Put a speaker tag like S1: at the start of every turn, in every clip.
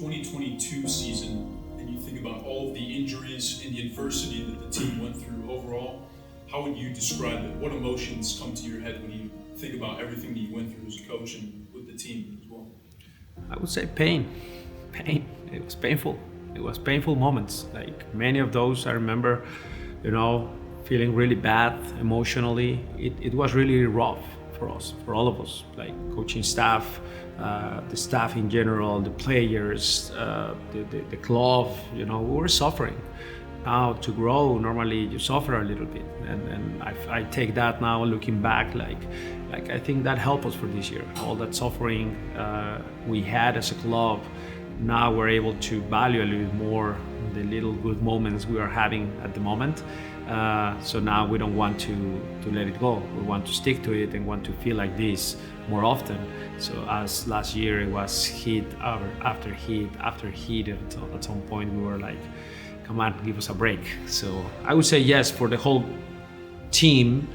S1: 2022 season and you think about all of the injuries and the adversity that the team went through overall, how would you describe it? What emotions come to your head when you think about everything that you went through as a coach and with the team as well?
S2: I would say pain. It was painful. It was painful moments. Like many of those I remember, feeling really bad emotionally. It was really rough for us, for all of us, like coaching staff, the staff in general, the players, the club, we were suffering. Now to grow, normally you suffer a little bit, and I take that now looking back, like I think that helped us for this year. All that suffering we had as a club, now we're able to value a little bit more the little good moments we are having at the moment. So now we don't want to let it go. We want to stick to it and want to feel like this more often. So as last year it was hit after hit after hit, at some point we were like, come on, give us a break. So I would say yes, for the whole team,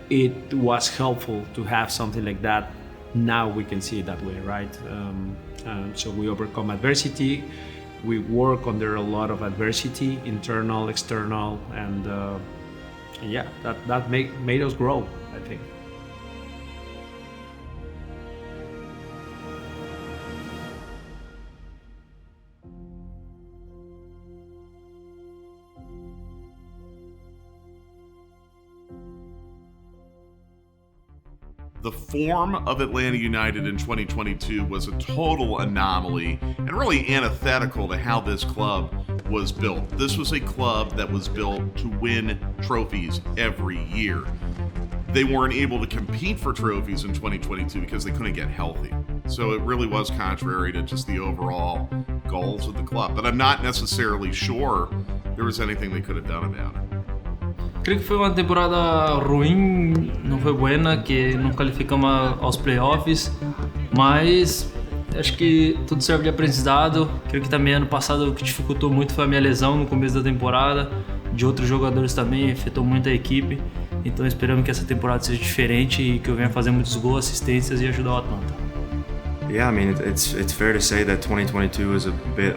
S2: it was helpful to have something like that. Now we can see it that way, right? So we overcome adversity. We work under a lot of adversity, internal, external, and that made us grow, I think.
S3: The form of Atlanta United in 2022 was a total anomaly and really antithetical to how this club was built. This was a club that was built to win trophies every year. They weren't able to compete for trophies in 2022 because they couldn't get healthy. So it really was contrary to just the overall goals of the club. But I'm not necessarily sure there was anything they could have done about it.
S4: Creio que foi uma temporada ruim, não foi buena, que não qualificamos aos playoffs, mas acho que tudo serve de aprendizado. Creio que também ano passado o que dificultou muito foi a minha lesão no começo da temporada, de outros jogadores também, afetou muito a equipe. Então esperamos que essa temporada seja diferente e que eu venha fazer muitos gols, assistências e ajudar o Atlanta.
S5: Yeah, I mean it's fair to say that 2022 was a bit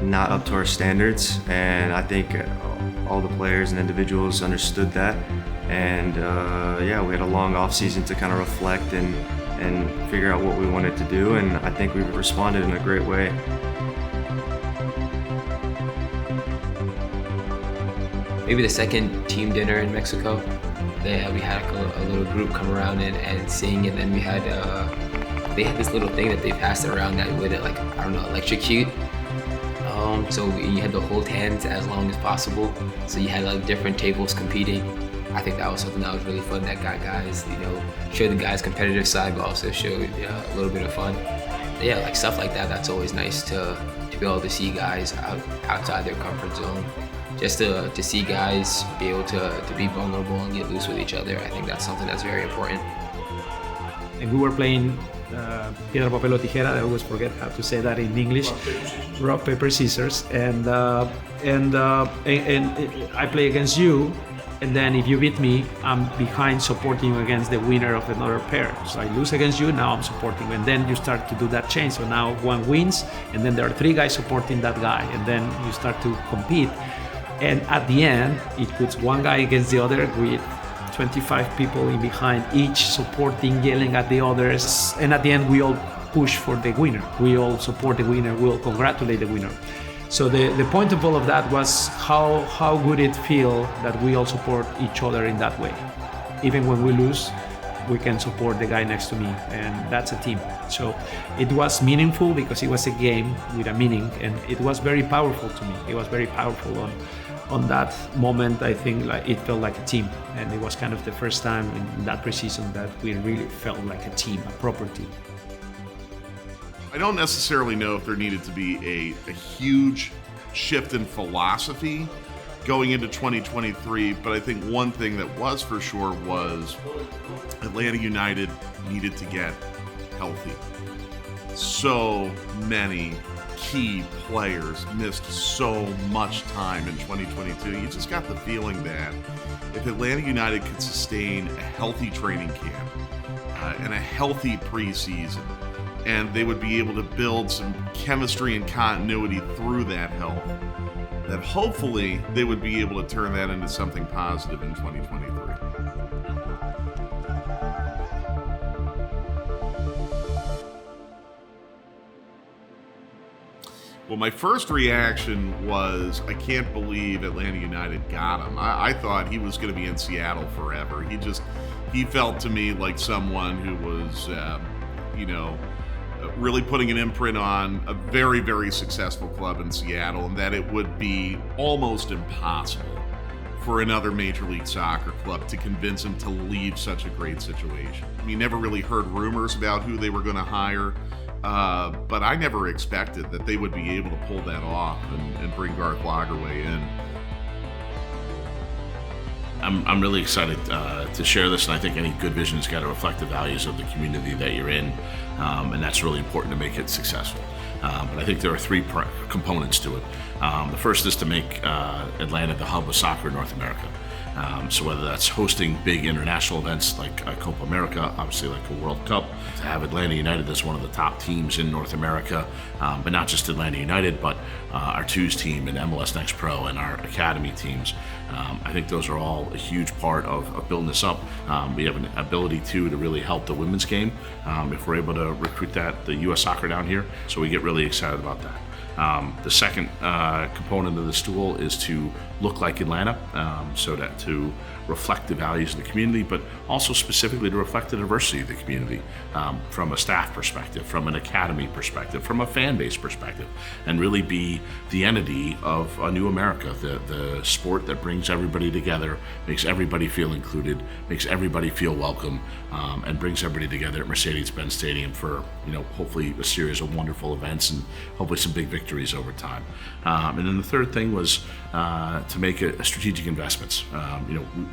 S5: not up to our standards, and I think all the players and individuals understood that, and we had a long off season to kind of reflect and figure out what we wanted to do, and I think we've responded in a great way.
S6: Maybe the second team dinner in Mexico, we had a little group come around and sing, and then we had they had this little thing that they passed around that would electrocute. So you had to hold hands as long as possible. So you had like different tables competing. I think that was something that was really fun. That got guys, showed the guys' competitive side, but also showed a little bit of fun. Yeah, like stuff like that. That's always nice to be able to see guys outside their comfort zone. Just to see guys be able to be vulnerable and get loose with each other. I think that's something that's very important.
S2: And we were playing piedra, papel o tijera. I always forget how to say that in English. Rock, paper, scissors. And I play against you, and then if you beat me, I'm behind supporting you against the winner of another pair. So I lose against you, now I'm supporting you, and then you start to do that change. So now one wins, and then there are three guys supporting that guy, and then you start to compete. And at the end, it puts one guy against the other with 25 people in behind, each supporting, yelling at the others. And at the end, we all push for the winner. We all support the winner. We all congratulate the winner. So the point of all of that was how good it feel that we all support each other in that way. Even when we lose, we can support the guy next to me, and that's a team. So it was meaningful because it was a game with a meaning, and it was very powerful to me. It was very powerful on that moment. I think like it felt like a team, and it was kind of the first time in that preseason that we really felt like a team, a proper team.
S3: I don't necessarily know if there needed to be a huge shift in philosophy going into 2023, but I think one thing that was for sure was Atlanta United needed to get healthy. So many key players missed so much time in 2022. You just got the feeling that if Atlanta United could sustain a healthy training camp and a healthy preseason, and they would be able to build some chemistry and continuity through that health, that hopefully they would be able to turn that into something positive in 2023. Well, my first reaction was, I can't believe Atlanta United got him. I thought he was going to be in Seattle forever. He felt to me like someone who was, really putting an imprint on a very, very successful club in Seattle, and that it would be almost impossible for another Major League Soccer club to convince him to leave such a great situation. I mean, never really heard rumors about who they were going to hire, but I never expected that they would be able to pull that off and bring Garth Lagerwey in.
S7: I'm really excited to share this, and I think any good vision has got to reflect the values of the community that you're in, and that's really important to make it successful. But I think there are three components to it. The first is to make Atlanta the hub of soccer in North America. So whether that's hosting big international events like Copa America, obviously like a World Cup, to have Atlanta United as one of the top teams in North America, but not just Atlanta United, but our twos team and MLS Next Pro and our academy teams. I think those are all a huge part of building this up. We have an ability to really help the women's game if we're able to recruit the U.S. soccer down here. So we get really excited about that. The second component of the stool is to look like Atlanta, so that to reflect the values of the community, but also specifically to reflect the diversity of the community from a staff perspective, from an academy perspective, from a fan base perspective, and really be the entity of a new America, the sport that brings everybody together, makes everybody feel included, makes everybody feel welcome, and brings everybody together at Mercedes-Benz Stadium for, hopefully a series of wonderful events and hopefully some big victories over time. And then the third thing was to make strategic investments.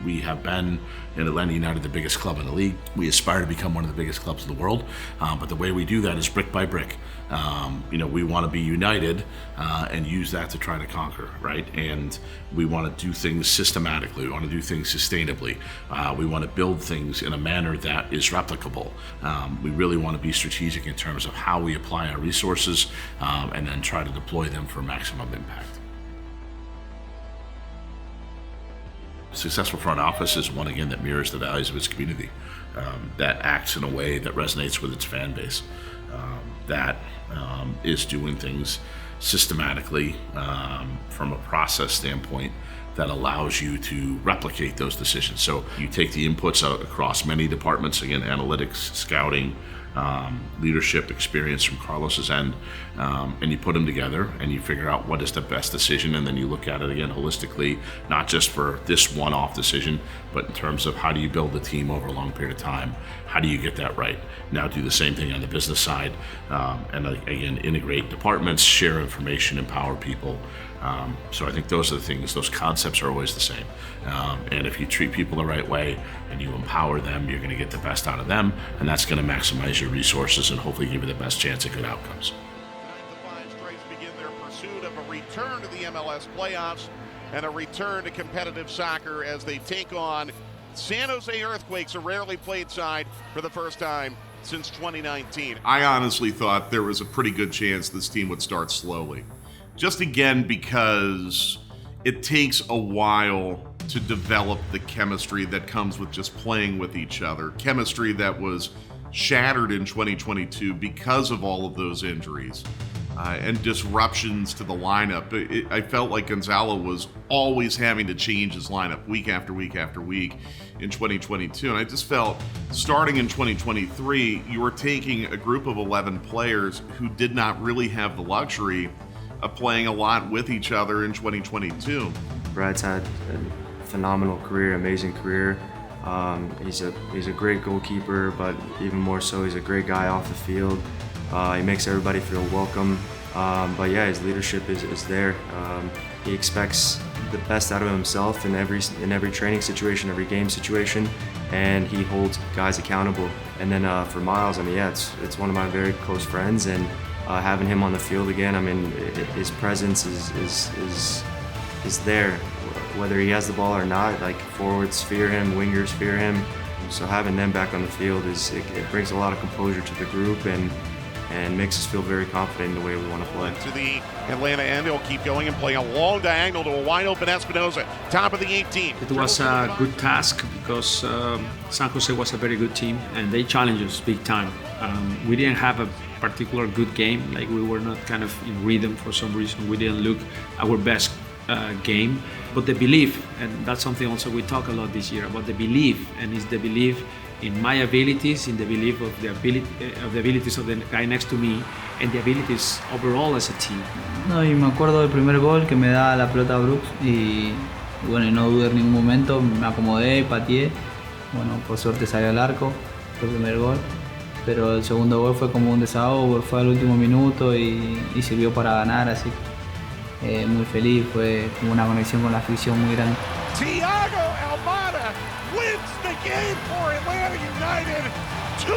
S7: We have been in Atlanta United the biggest club in the league. We aspire to become one of the biggest clubs in the world, but the way we do that is brick by brick. We want to be united and use that to try to conquer, right? And we want to do things systematically. We want to do things sustainably. We want to build things in a manner that is replicable. We really want to be strategic in terms of how we apply our resources and then try to deploy them for maximum impact. Successful front office is one, again, that mirrors the values of its community, that acts in a way that resonates with its fan base, that is doing things systematically from a process standpoint that allows you to replicate those decisions. So you take the inputs out across many departments, again, analytics, scouting, leadership experience from Carlos's end, and you put them together and you figure out what is the best decision, and then you look at it again holistically, not just for this one-off decision, but in terms of how do you build the team over a long period of time, how do you get that right? Now do the same thing on the business side, and again, integrate departments, share information, empower people. So I think those are the things, those concepts are always the same. And if you treat people the right way and you empower them, you're going to get the best out of them, and that's going to maximize your resources and hopefully give you the best chance at good outcomes.
S3: Tonight, the Five Stripes begin their pursuit of a return to the MLS playoffs and a return to competitive soccer as they take on San Jose Earthquakes, a rarely played side, for the first time since 2019. I honestly thought there was a pretty good chance this team would start slowly. Just again because it takes a while to develop the chemistry that comes with just playing with each other. Chemistry that was shattered in 2022 because of all of those injuries and disruptions to the lineup. I felt like Gonzalo was always having to change his lineup week after week after week in 2022. And I just felt starting in 2023, you were taking a group of 11 players who did not really have the luxury of playing a lot with each other in 2022.
S5: Brad's had a phenomenal career, amazing career. He's a great goalkeeper, but even more so, he's a great guy off the field. He makes everybody feel welcome. But yeah, his leadership is there. He expects the best out of himself in every training situation, every game situation, and he holds guys accountable. And then for Miles, I mean, yeah, it's one of my very close friends, and having him on the field again, I mean, his presence is there, whether he has the ball or not. Like, forwards fear him, wingers fear him. So having them back on the field it brings a lot of composure to the group, and and makes us feel very confident in the way we want to play.
S8: To the Atlanta end, he'll keep going and play a long diagonal to a wide open Espinosa, top of the 18.
S2: It was a good task because San Jose was a very good team and they challenged us big time. We didn't have a particular good game, like we were not kind of in rhythm for some reason. We didn't look our best game, but the belief, and that's something also we talk a lot this year about the belief, and it's the belief in my abilities, in the belief of the abilities of the guy next to me, and the abilities overall as a team.
S9: No, y me acuerdo del primer gol que me da la pelota Brooks y bueno, y no dudé en ningún momento, me acomodé, pateé, bueno, por suerte salió al arco, fue el primer gol, pero el segundo gol fue como un desahogo, fue al último minuto y sirvió para ganar, así que muy feliz, fue como una conexión con la afición muy grande.
S8: Thiago Almada wins the game for Atlanta United. 2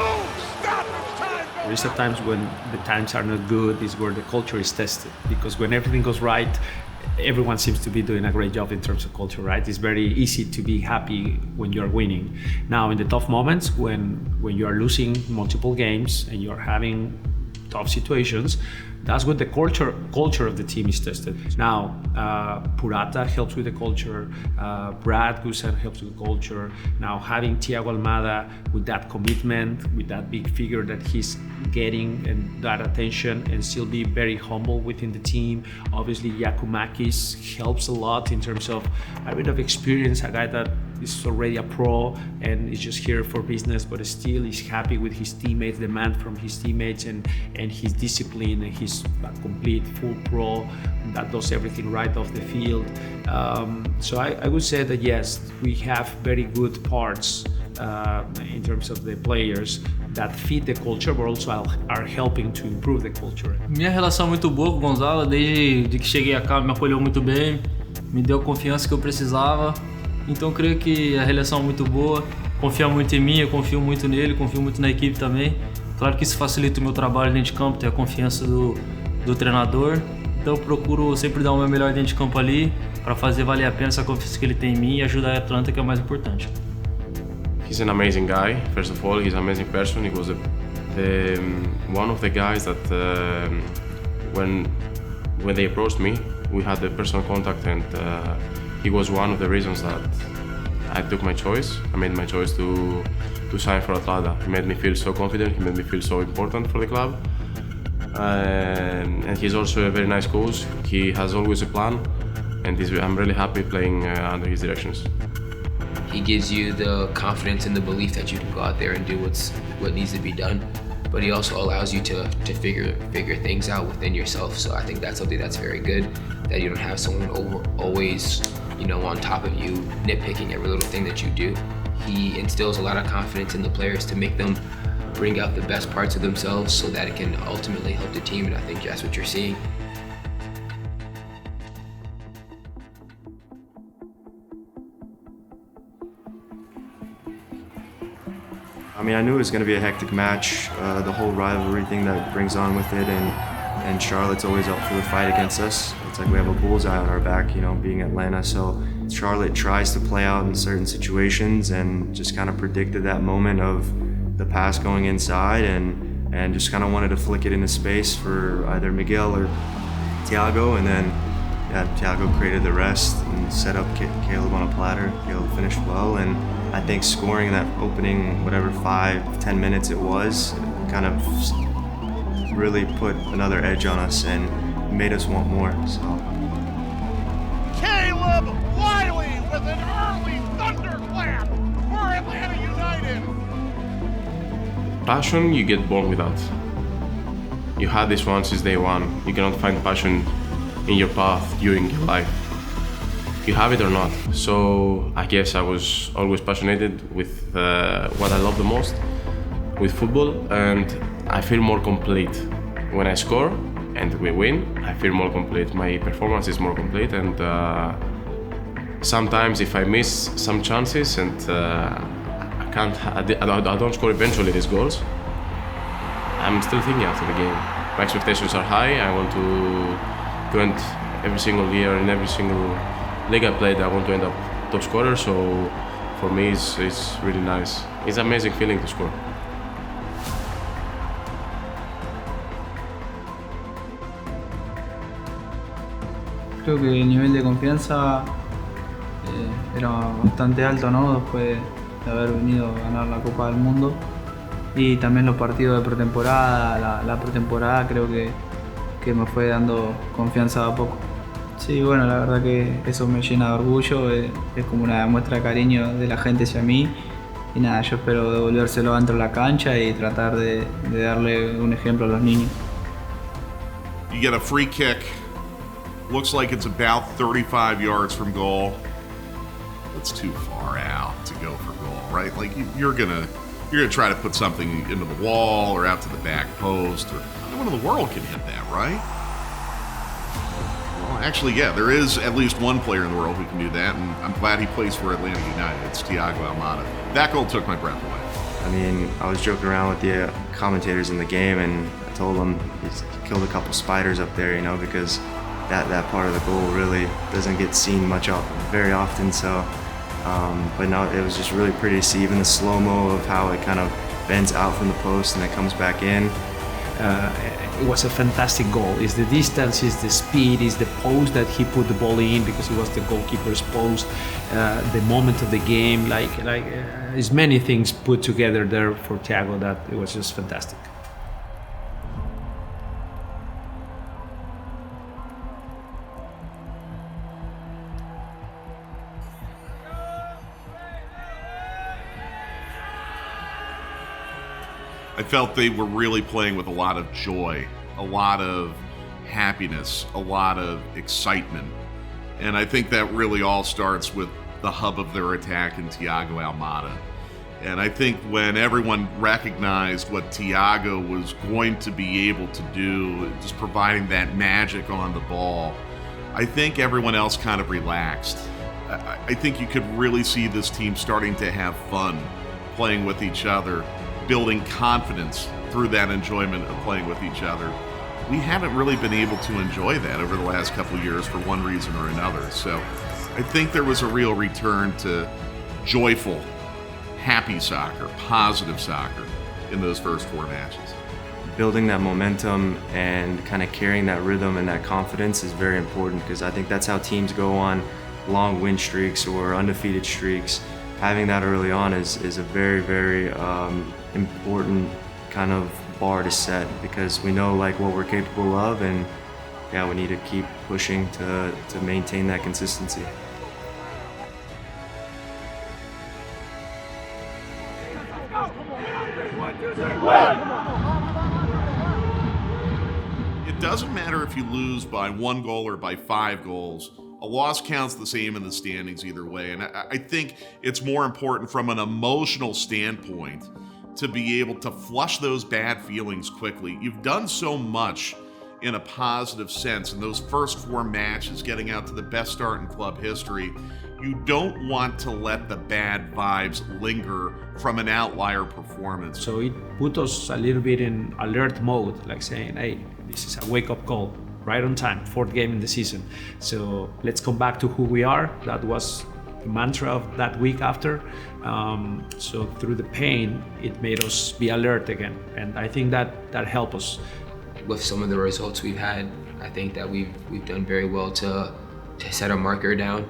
S8: stoppage time.
S2: There is at times when the times are not good, is where the culture is tested, because when everything goes right, everyone seems to be doing a great job in terms of culture, right? It's very easy to be happy when you're winning. Now, in the tough moments, when you are losing multiple games and you're having tough situations, that's when the culture of the team is tested. Now, Purata helps with the culture, Brad Guzan helps with the culture. Now, having Thiago Almada with that commitment, with that big figure that he's getting and that attention, and still be very humble within the team. Obviously, Giakoumakis helps a lot in terms of a bit of experience, a guy that is already a pro and is just here for business, but still is happy with his teammates, demand from his teammates, and his discipline, and he's a complete full pro that does everything right off the field. So I would say that yes, we have very good parts in terms of the players that fit the culture, but also are helping to improve the culture.
S4: Minha relação é muito boa com o Gonzalo, desde que cheguei cá me apoiou muito bem, me deu a confiança que eu precisava. Então eu creio que a relação é muito boa, confia muito em mim, eu confio muito nele, confio muito na equipe também. Claro que isso facilita o meu trabalho dentro de campo, ter a confiança do treinador. Então eu procuro sempre dar o meu melhor dentro de campo ali, para fazer valer a pena essa confiança que ele tem em mim e ajudar a Atlanta, que é o mais importante.
S5: He's an amazing guy. First of all, he's an amazing person. He was one of the guys that when they approached me, we had the personal contact, and he was one of the reasons that I took my choice. I made my choice to sign for Atlanta. He made me feel so confident. He made me feel so important for the club. And he's also a very nice coach. He has always a plan, and I'm really happy playing under his directions.
S6: He gives you the confidence and the belief that you can go out there and do what needs to be done, but he also allows you to figure things out within yourself. So I think that's something that's very good, that you don't have someone always, on top of you, nitpicking every little thing that you do. He instills a lot of confidence in the players to make them bring out the best parts of themselves so that it can ultimately help the team, and I think that's what you're seeing.
S5: I mean, I knew it was going to be a hectic match, the whole rivalry thing that brings on with it, and Charlotte's always up for the fight against us. It's like we have a bullseye on our back, being Atlanta. So Charlotte tries to play out in certain situations and just kind of predicted that moment of the pass going inside and just kind of wanted to flick it into space for either Miguel or Thiago, and then Thiago created the rest and set up Caleb on a platter. Caleb finished well, and I think scoring that opening, 5-10 minutes it was, kind of really put another edge on us and made us want more. So.
S8: Caleb Wiley with an early thunderclap for Atlanta United.
S5: Passion you get born without. You had this one since day one. You cannot find passion in your path during your life. You have it or not. So I guess I was always passionate with what I love the most, with football, and I feel more complete. When I score and we win, I feel more complete. My performance is more complete, and sometimes if I miss some chances and I don't score eventually these goals, I'm still thinking after the game. My expectations are high. I want to end every single year in every single league I played. I want to end up top scorer, so for me it's really nice. It's an amazing feeling to score.
S9: Creo que el nivel de confianza era bastante alto, ¿no? Después de haber venido a ganar la Copa del Mundo. Y también los partidos de pretemporada, la pretemporada creo que me fue dando confianza a poco. Sí, bueno, la verdad que eso me llena de orgullo, es como una muestra de cariño de la gente hacia mí. Y nada, yo espero devolvérselo dentro de la cancha y tratar de darle un ejemplo a los niños.
S3: You get a free kick. Looks like it's about 35 yards from goal. It's too far out to go for goal, right? Like you're gonna try to put something into the wall or out to the back post, or no one in the world can hit that, right? Well, actually, yeah, there is at least one player in the world who can do that, and I'm glad he plays for Atlanta United. It's Thiago Almada. That goal took my breath away.
S5: I mean, I was joking around with the commentators in the game, and I told them he's killed a couple spiders up there, you know, because that part of the goal really doesn't get seen very often. So, but no, it was just really pretty to see even the slow-mo of how it kind of bends out from the post and then comes back in.
S2: It was a fantastic goal. It's the distance, it's the speed, it's the post that he put the ball in because it was the goalkeeper's post, the moment of the game, it's many things put together there for Thiago that it was just fantastic.
S3: I felt they were really playing with a lot of joy, a lot of happiness, a lot of excitement. And I think that really all starts with the hub of their attack in Thiago Almada. And I think when everyone recognized what Thiago was going to be able to do, just providing that magic on the ball, I think everyone else kind of relaxed. I think you could really see this team starting to have fun playing with each other, building confidence through that enjoyment of playing with each other. We haven't really been able to enjoy that over the last couple of years for one reason or another. So I think there was a real return to joyful, happy soccer, positive soccer in those first 4 matches.
S5: Building that momentum and kind of carrying that rhythm and that confidence is very important, because I think that's how teams go on long win streaks or undefeated streaks. Having that early on is a very, very important kind of bar to set, because we know like what we're capable of, and yeah, we need to keep pushing to maintain that consistency.
S3: It doesn't matter if you lose by 1 goal or by 5 goals. A loss counts the same in the standings either way. And I think it's more important from an emotional standpoint to be able to flush those bad feelings quickly. You've done so much in a positive sense in those first 4 matches, getting out to the best start in club history. You don't want to let the bad vibes linger from an outlier performance.
S2: So it put us a little bit in alert mode, like saying, hey, this is a wake-up call. Right on time, 4th game in the season. So let's come back to who we are. That was the mantra of that week after. So through the pain, it made us be alert again. And I think that helped us.
S6: With some of the results we've had, I think that we've done very well to set a marker down.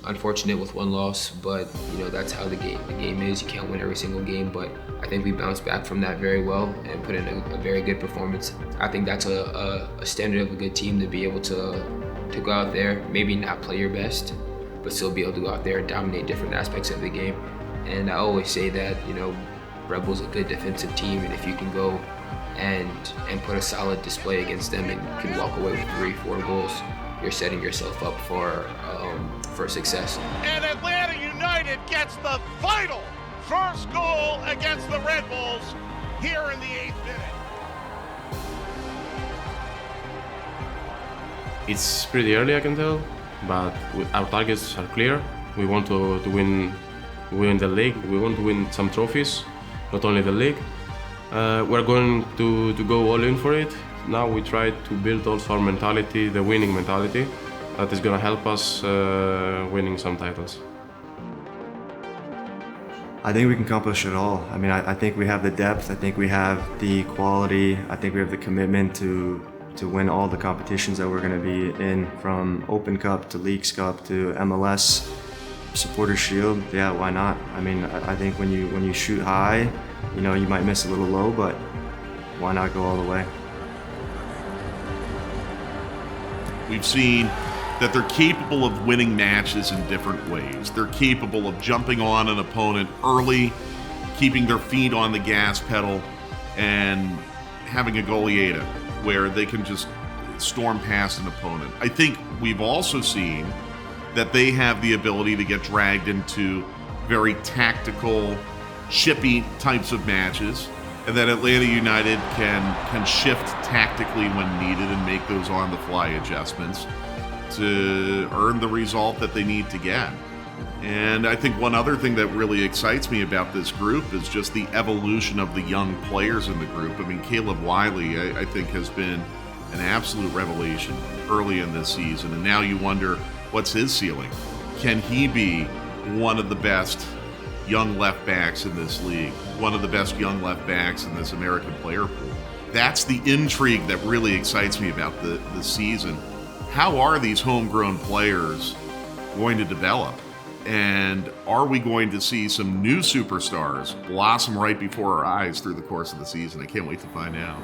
S6: Unfortunate with 1 loss, but you know that's how the game is. You can't win every single game, but I think we bounced back from that very well and put in a very good performance. I think that's a standard of a good team, to be able to go out there, maybe not play your best, but still be able to go out there and dominate different aspects of the game. And I always say that, you know, Red Bull's a good defensive team, and if you can go and put a solid display against them and you can walk away with 3-4 goals, you're setting yourself up for success.
S8: And Atlanta United gets the vital first goal against the Red Bulls here in the 8th minute.
S10: It's pretty early, I can tell, but our targets are clear. We want to win the league. We want to win some trophies, not only the league. We're going to go all in for it. Now we try to build also our mentality, the winning mentality, that is going to help us winning some titles.
S5: I think we can accomplish it all. I mean, I think we have the depth. I think we have the quality. I think we have the commitment to to win all the competitions that we're going to be in, from Open Cup to Leagues Cup to MLS, Supporter Shield. Yeah, why not? I mean, I think when you shoot high, you know, you might miss a little low, but why not go all the way?
S3: We've seen that they're capable of winning matches in different ways. They're capable of jumping on an opponent early, keeping their feet on the gas pedal, and having a goleada where they can just storm past an opponent. I think we've also seen that they have the ability to get dragged into very tactical, chippy types of matches, and that Atlanta United can shift tactically when needed and make those on-the-fly adjustments to earn the result that they need to get. And I think one other thing that really excites me about this group is just the evolution of the young players in the group. I mean, Caleb Wiley, I think, has been an absolute revelation early in this season, and now you wonder, what's his ceiling? Can he be one of the best young left backs in this league, one of the best young left backs in this American player pool? That's the intrigue that really excites me about the season. How are these homegrown players going to develop? And are we going to see some new superstars blossom right before our eyes through the course of the season? I can't wait to find out.